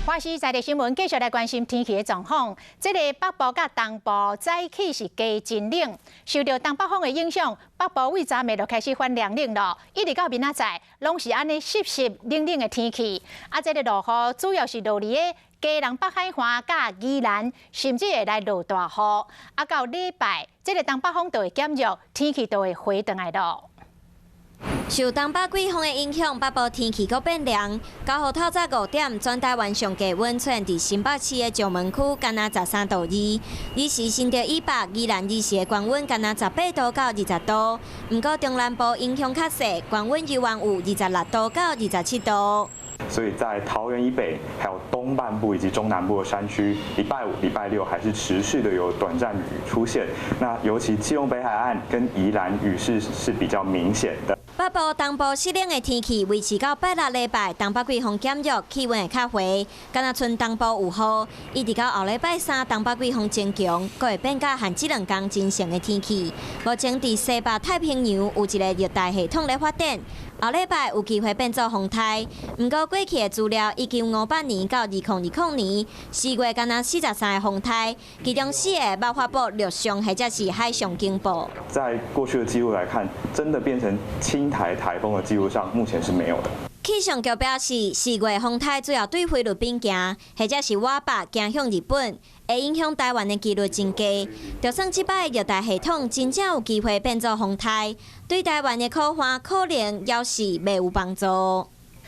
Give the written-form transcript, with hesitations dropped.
华视在地新闻继续来关心天气的状况。这个北部甲东部早起是加真冷，受到东北风的影响，北部为昨暝就开始翻凉冷了，一直到明仔载，拢是安尼湿湿冷冷的天气。这个落雨主要是落伫个基隆北海岸甲宜兰，甚至会来落大雨。到礼拜，这个东北风就会减弱，天气就会回转来了。 受东北季风的影响，北部天气搁变凉。9号透早5点，全台湾上低温出现伫新北市的石门区，干那13度2。日时新竹以北、宜兰日时的高温干那18度到20度。不过中南部影响较细，高温仍然有26度到27度。 所以在桃园以北，还有东半部以及中南部的山区，礼拜5、礼拜6还是持续的有短暂雨出现。那尤其基隆北海岸跟宜兰雨势是比较明显的。 北部、东部湿冷的天气维持到8、6礼拜，东北季风减弱，气温会较回，敢若剩东部有雨，一直到后礼拜3，东北季风增强，阁会变甲和这2天真晴的天气。目前伫西北太平洋有一个热带系统咧发展，后礼拜有机会变做风台。不过过去的资料，以1958年到2020年4月，敢若43个风台，其中4个爆发报陆上或者是海上警报。在过去的记录来看，真的变成轻台台风的记录上，目前是没有的。 气象局表示，4月风台主要对菲律宾行，或者是瓦北行向日本，会影响台湾的几率增加。就算这摆热带系统真正有机会变做风台，对台湾的可能也是袂有帮助。